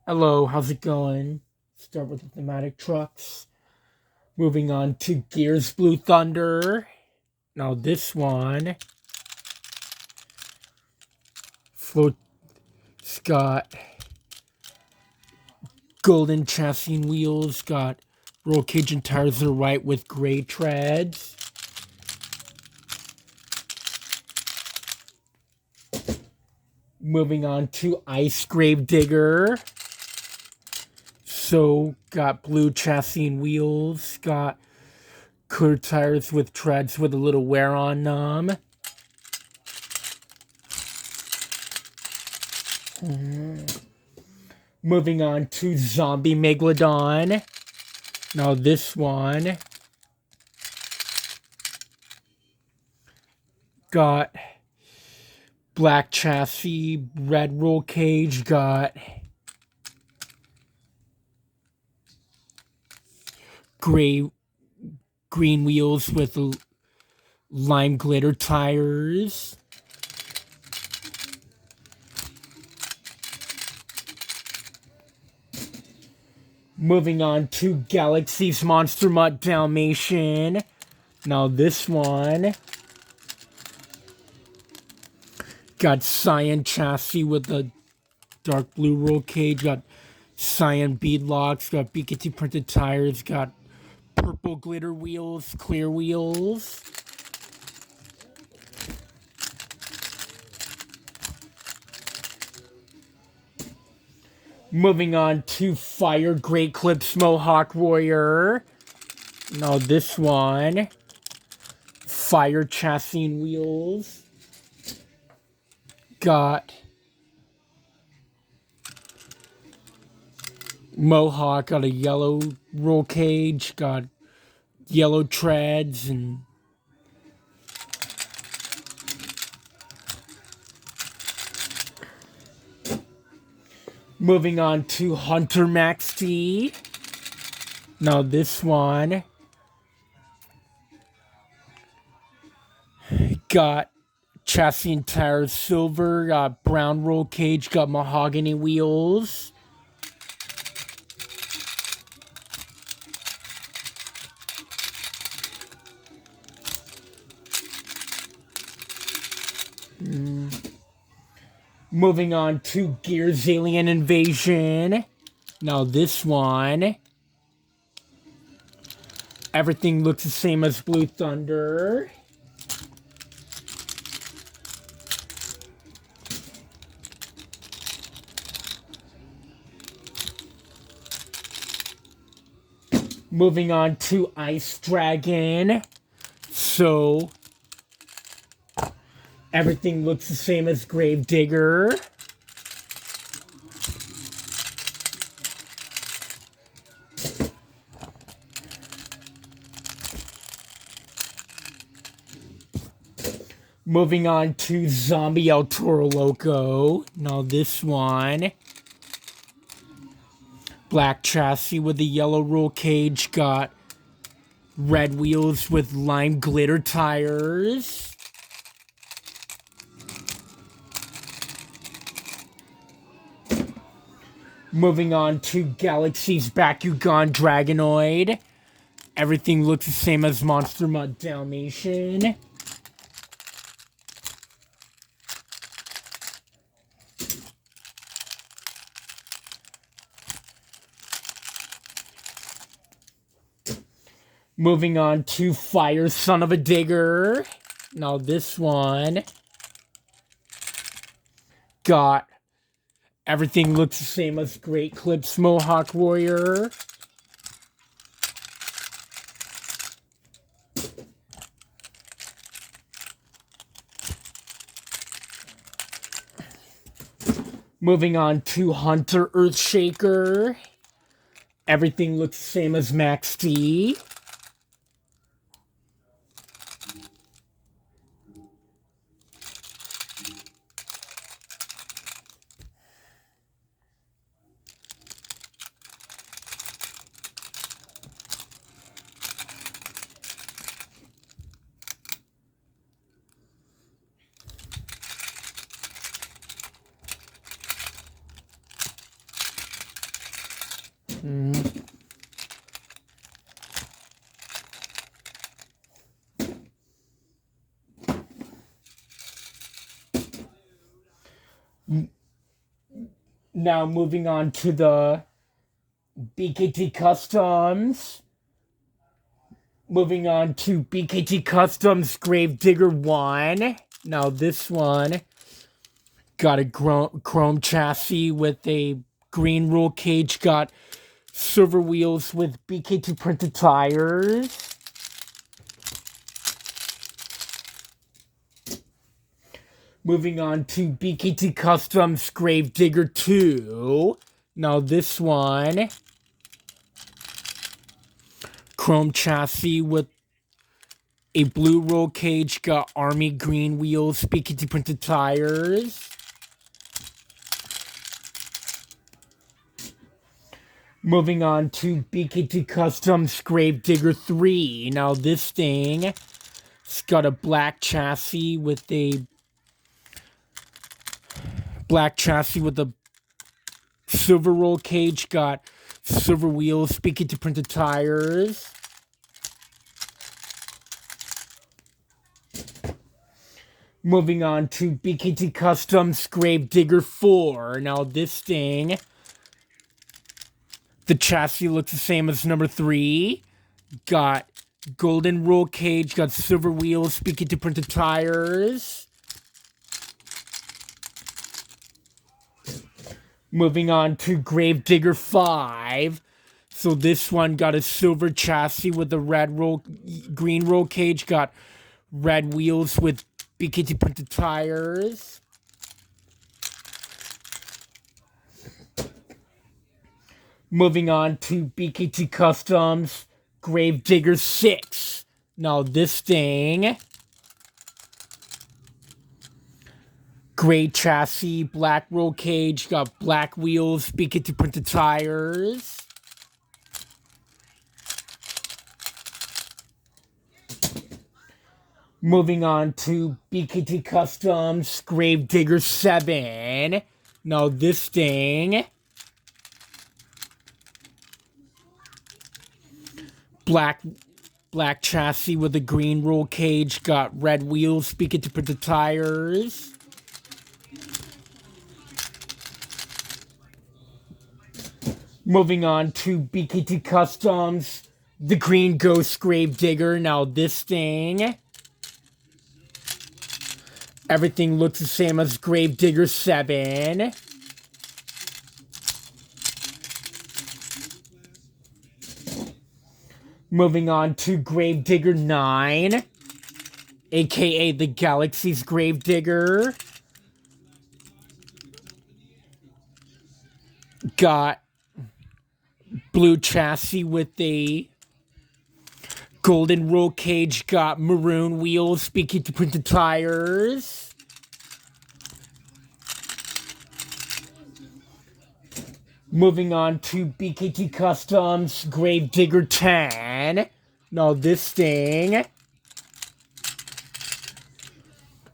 Hello, how's it going? Start with the thematic trucks. Moving on to Gears Blue Thunder. Now this one, float, it's got golden chassis and wheels, got roll cage and tires that are white with gray treads. Moving on to Ice Grave Digger. So got blue chassis and wheels, got clear tires with treads with a little wear on them. Moving on to Zombie Megalodon. Now this one got black chassis, red roll cage, got gray green wheels with lime glitter tires. Moving on to Galaxy's Monster Mutt Dalmatian. Now this one got cyan chassis with a dark blue roll cage, got cyan bead locks, got BKT printed tires, got purple glitter wheels, clear wheels. Moving on to Fire Great Clips Mohawk Warrior. Now this one, Fire Chassis and Wheels. Got Mohawk, got a yellow roll cage, got yellow treads, and moving on to Hunter Max T. Now this one got chassis and tires silver, got brown roll cage, got mahogany wheels. Moving on to Gears Alien Invasion. Now this one, everything looks the same as Blue Thunder. Moving on to Ice Dragon. So, everything looks the same as Grave Digger. Moving on to Zombie El Toro Loco. Now this one, black chassis with a yellow roll cage, got red wheels with lime glitter tires. Moving on to Galaxy's Bakugan Dragonoid. Everything looks the same as Monster Mutt Dalmatian. Moving on to Fire Son of a Digger. Now this one got everything looks the same as Great Clips Mohawk Warrior. Moving on to Hunter Earthshaker. Everything looks the same as Max D. Now moving on to the BKT Customs. Moving on to BKT Customs Gravedigger 1. Now this one got a chrome chassis with a green roll cage. Got silver wheels with BKT printed tires. Moving on to BKT Customs Gravedigger 2. Now this one, chrome chassis with a blue roll cage, got army green wheels, BKT printed tires. Moving on to BKT Customs Gravedigger 3. Now this thing, it's got a black chassis with a silver roll cage, got silver wheels, BKT printed tires. Moving on to BKT Customs Gravedigger 4. Now this thing, the chassis looks the same as number 3. Got golden roll cage, got silver wheels, BKT printed tires. Moving on to Gravedigger 5. So this one got a silver chassis with a green roll cage, got red wheels with BKT printed tires. Moving on to BKT Customs Gravedigger 6. Now this thing, gray chassis, black roll cage, got black wheels, BKT printed tires. Moving on to BKT Customs Gravedigger 7. Now this thing, black chassis with a green roll cage, got red wheels, BKT printed tires. Moving on to BKT Customs, the Green Ghost Gravedigger. Now this thing, everything looks the same as Gravedigger 7. Moving on to Gravedigger 9, aka the Galaxy's Gravedigger. Got blue chassis with a golden roll cage, got maroon wheels, BKT printed tires. Moving on to BKT Customs Gravedigger 10. Now this thing,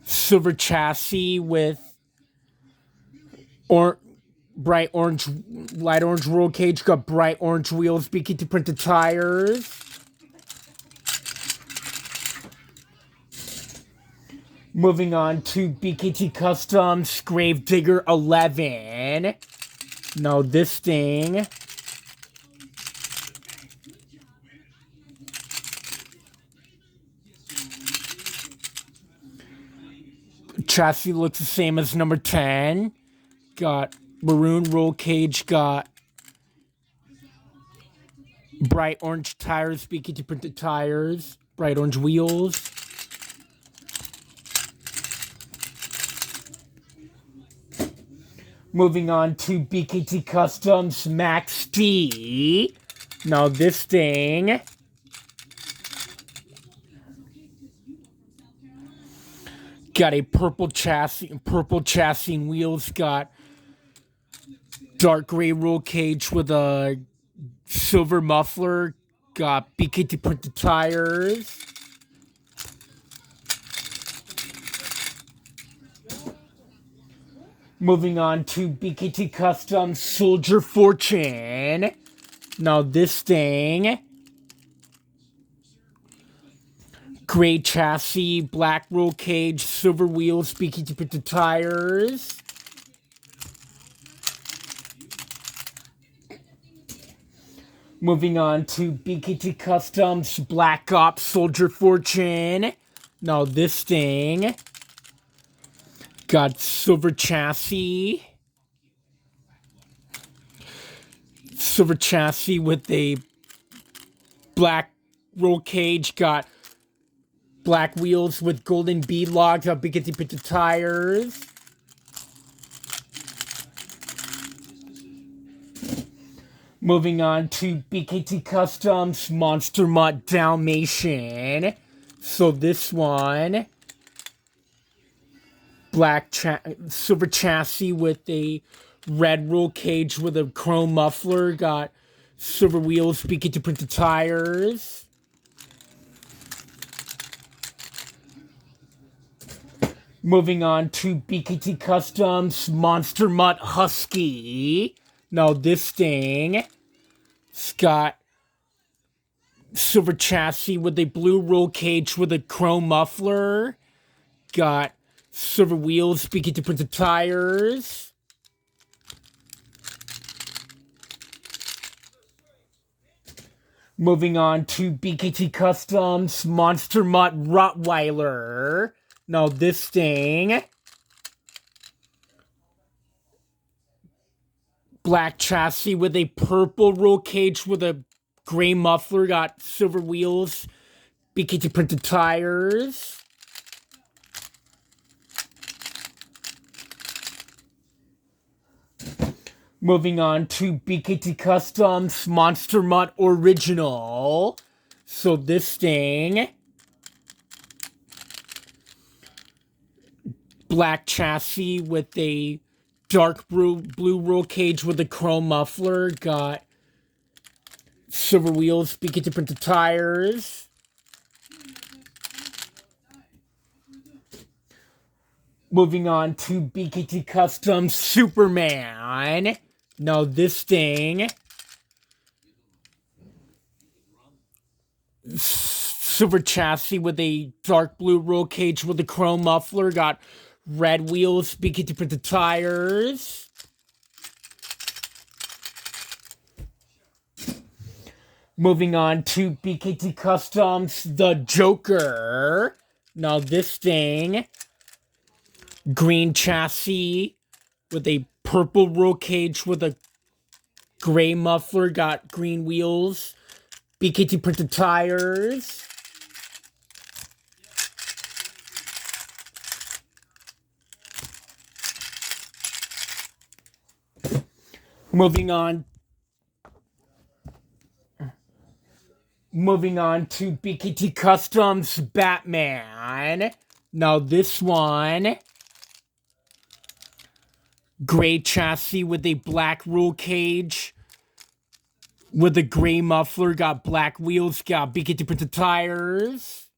silver chassis with light orange roll cage, got bright orange wheels, BKT printed tires. Moving on to BKT Customs Gravedigger 11. Now this thing, chassis looks the same as number 10. Got maroon roll cage, got bright orange tires, BKT printed tires, bright orange wheels. Moving on to BKT Customs Max D. Now this thing, got a purple chassis and wheels, got dark gray roll cage with a silver muffler, got BKT printed tires. Moving on to BKT Customs Soldier Fortune. Now this thing, gray chassis, black roll cage, silver wheels, BKT printed tires. Moving on to BKT Customs, Black Ops Soldier Fortune. Now this thing got silver chassis with a black roll cage, got black wheels with golden bead logs, got BKT printed tires. Moving on to BKT Customs, Monster Mutt Dalmatian. So this one, silver chassis with a red roll cage with a chrome muffler, got silver wheels, BKT printed tires. Moving on to BKT Customs, Monster Mutt Husky. Now this thing, it's got silver chassis with a blue roll cage with a chrome muffler. Got silver wheels, BKT printed tires. Moving on to BKT Customs, Monster Mutt Rottweiler. Now this thing, black chassis with a purple roll cage with a gray muffler, got silver wheels, BKT printed tires. Moving on to BKT Customs, Monster Mutt Original. So this thing, black chassis with a dark blue roll cage with a chrome muffler, got silver wheels, BKT printed tires. Moving on to BKT Customs Superman. Now this thing, silver chassis with a dark blue roll cage with a chrome muffler, got red wheels, BKT printed tires. Moving on to BKT Customs, the Joker. Now this thing, green chassis with a purple roll cage with a gray muffler, got green wheels, BKT printed tires. Moving on to BKT Customs Batman. Now this one, gray chassis with a black roll cage with a gray muffler, got black wheels, got BKT printed tires.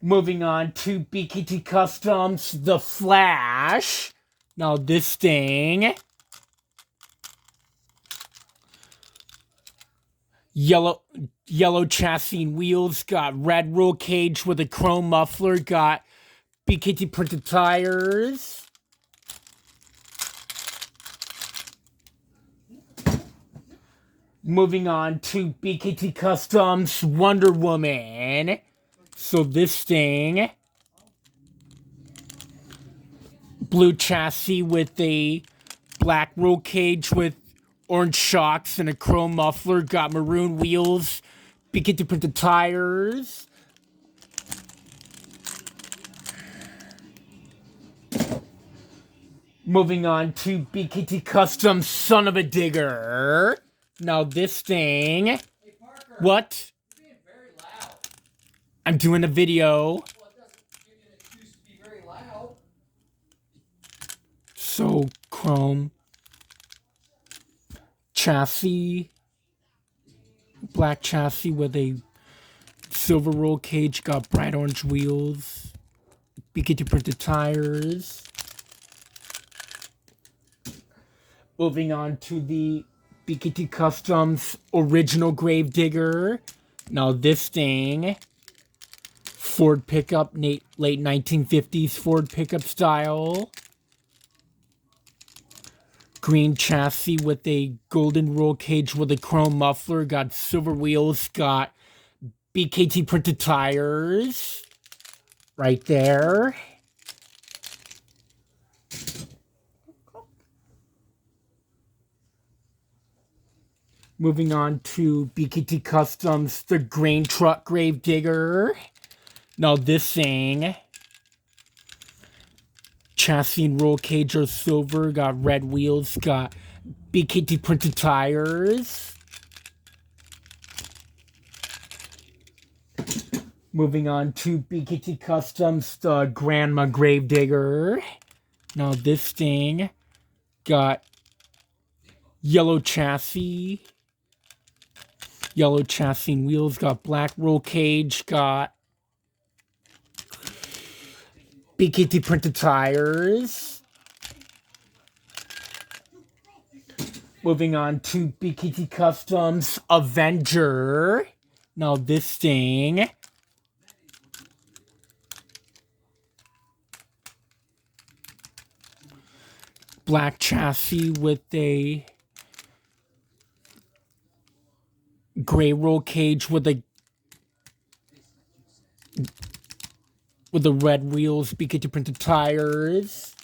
Moving on to BKT Customs, the Flash. Now this thing, yellow chassis and wheels, got red roll cage with a chrome muffler, got BKT printed tires. Moving on to BKT Customs Wonder Woman. So this thing, blue chassis with a black roll cage with orange shocks and a chrome muffler, got maroon wheels, BKT printed tires. Moving on to BKT Customs Son of a Digger. Now this thing, Hey Parker, what? you're being very loud. I'm doing a video. Well, it doesn't give you an excuse to be very loud. So chrome chassis, black chassis with a silver roll cage, got bright orange wheels, BKT printed tires. Moving on to the BKT Customs original Gravedigger. Now this thing, Ford pickup, late 1950s Ford pickup style. Green chassis with a golden roll cage with a chrome muffler. Got silver wheels. Got BKT printed tires. Right there. Moving on to BKT Customs, the grain truck Gravedigger. Now this thing, chassis and roll cage are silver, got red wheels, got BKT printed tires. Moving on to BKT Customs, the Grandma Gravedigger. Now this thing got yellow chassis and wheels, got black roll cage, got BKT printed tires. Moving on to BKT Customs Avenger. Now this thing, black chassis with a gray roll cage with the red wheels, BKT printed tires.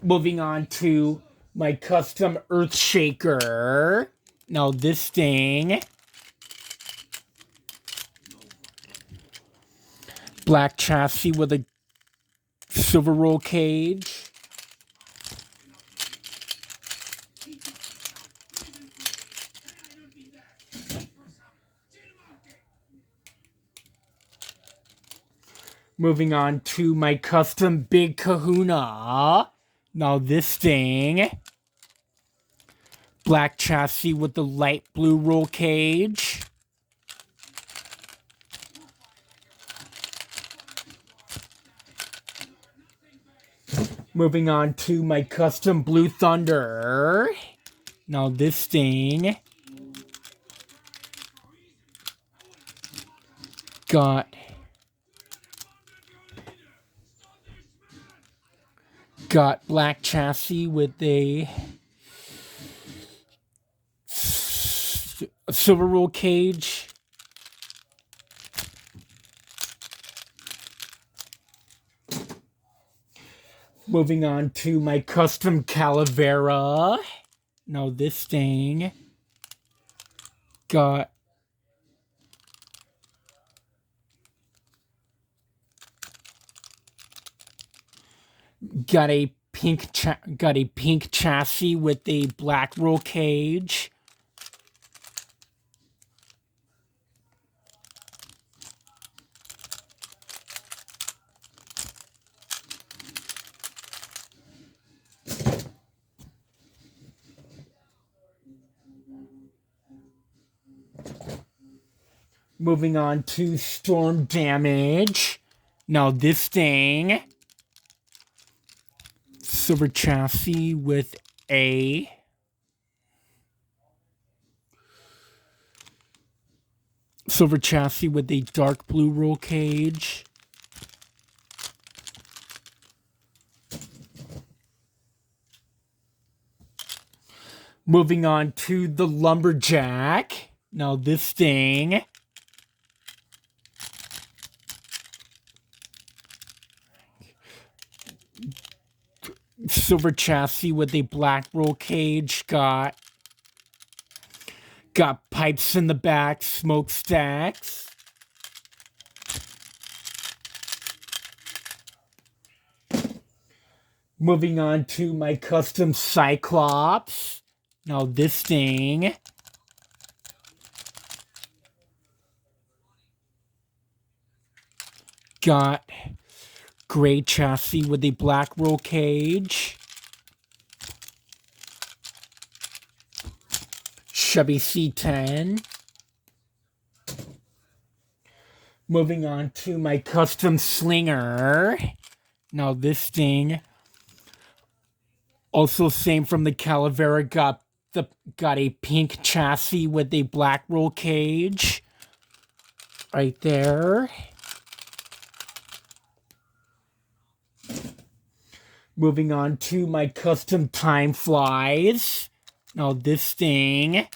Moving on to my custom Earthshaker. Now this thing, black chassis with a silver roll cage. Moving on to my custom Big Kahuna. Now this thing, black chassis with the light blue roll cage. Moving on to my custom Blue Thunder. Now this thing got black chassis with a silver roll cage. Moving on to my custom Calavera. Now this thing got a pink chassis with a black roll cage. Moving on to Storm Damage. Now this thing, silver chassis with a dark blue roll cage. Moving on to the Lumberjack. Now this thing, silver chassis with a black roll cage, got pipes in the back, smokestacks. Moving on to my custom Cyclops. Now this thing, got gray chassis with a black roll cage. Chevy C10. Moving on to my custom Slinger. Now this thing, Also, same from the Calavera, got a pink chassis with a black roll cage. Right there. Moving on to my custom Time Flies. Now this thing.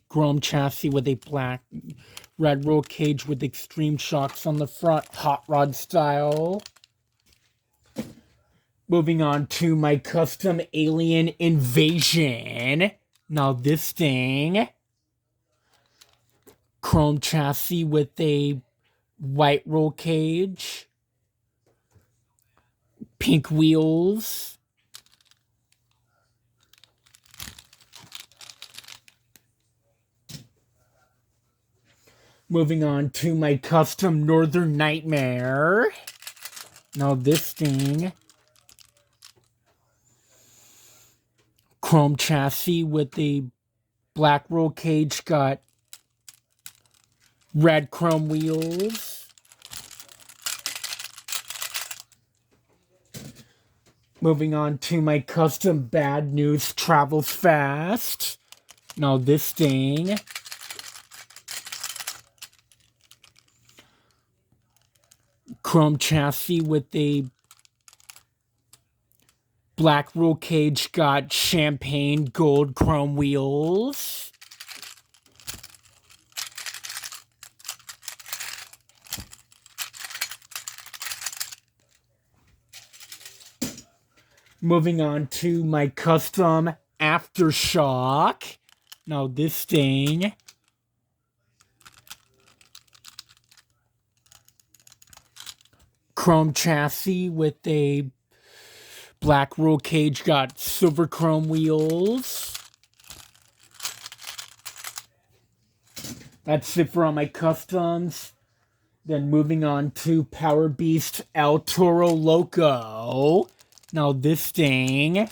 Chrome chassis with a red roll cage with extreme shocks on the front, hot rod style. Moving on to my custom Alien Invasion. Now this thing, chrome chassis with a white roll cage, pink wheels. Moving on to my custom Northern Nightmare. Now this thing, chrome chassis with a black roll cage, got red chrome wheels. Moving on to my custom Bad News Travels Fast. Now this thing, chrome chassis with a black roll cage, got champagne gold chrome wheels. Moving on to my custom Aftershock. Now this thing, chrome chassis with a black roll cage, got silver chrome wheels. That's it for all my customs. Then moving on to Power Beast El Toro Loco. Now this thing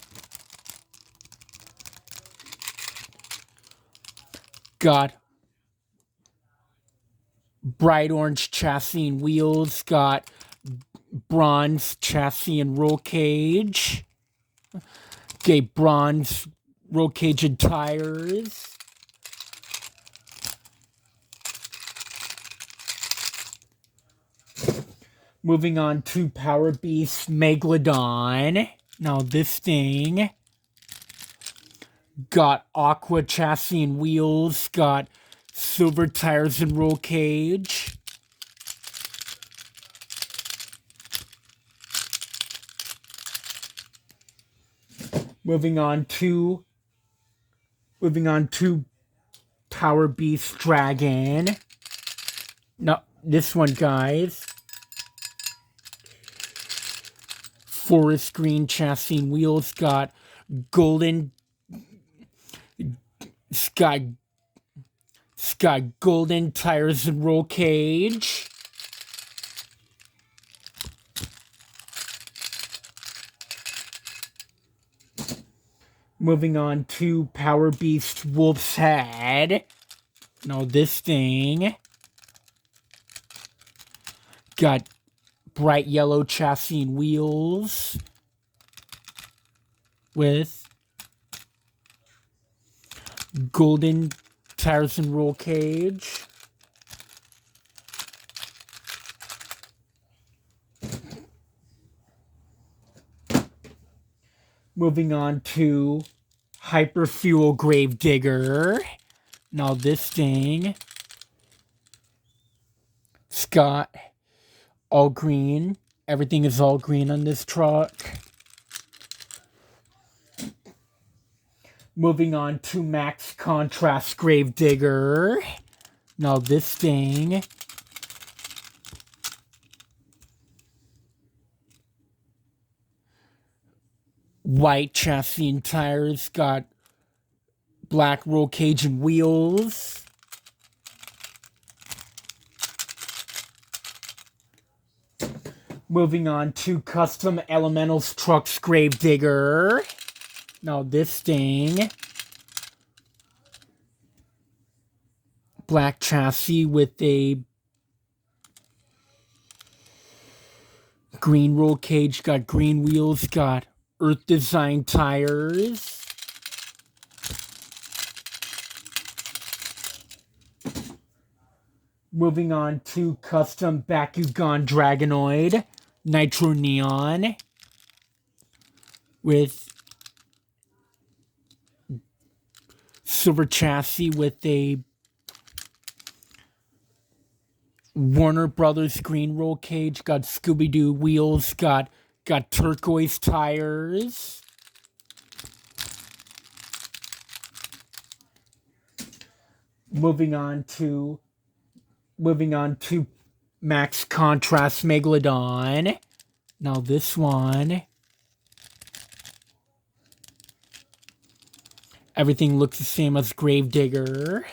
got bright orange chassis and wheels, got bronze chassis and roll cage, okay, bronze roll cage and tires. Moving on to Power Beast Megalodon. Now this thing got aqua chassis and wheels, got silver tires and roll cage. Moving on to Power Beast Dragon. No, this one, guys. Forest green chassis and wheels, got golden golden tires and roll cage. Moving on to Power Beast Wolf's Head. Now this thing got bright yellow chassis and wheels with golden tires and roll cage. Moving on to Hyperfuel Gravedigger. Now this thing, it's got all green. Everything is all green on this truck. Moving on to Max Contrast Gravedigger. Now this thing, white chassis and tires, got black roll cage and wheels. Moving on to Custom Elementals Trucks Gravedigger. Now this thing, black chassis with a green roll cage, got green wheels, got Earth Design tires. Moving on to Custom Bakugan Dragonoid Nitro Neon with silver chassis with a Warner Brothers green roll cage, got Scooby-Doo wheels, got turquoise tires. Moving on to Max Contrast Megalodon. Now this one, everything looks the same as Gravedigger.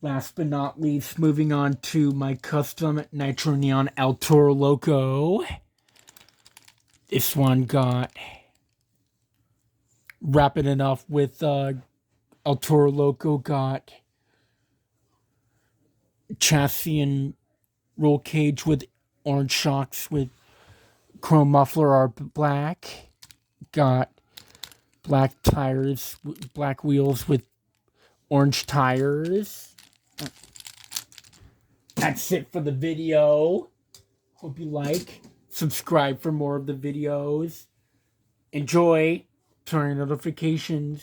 Last but not least, moving on to my custom Nitro Neon El Toro Loco. This one got rapid enough with El Toro Loco, got chassis and roll cage with orange shocks with chrome muffler are black. Got black tires, black wheels with orange tires. That's it for the video. Hope you like. Subscribe for more of the videos. Enjoy. Turn on notifications.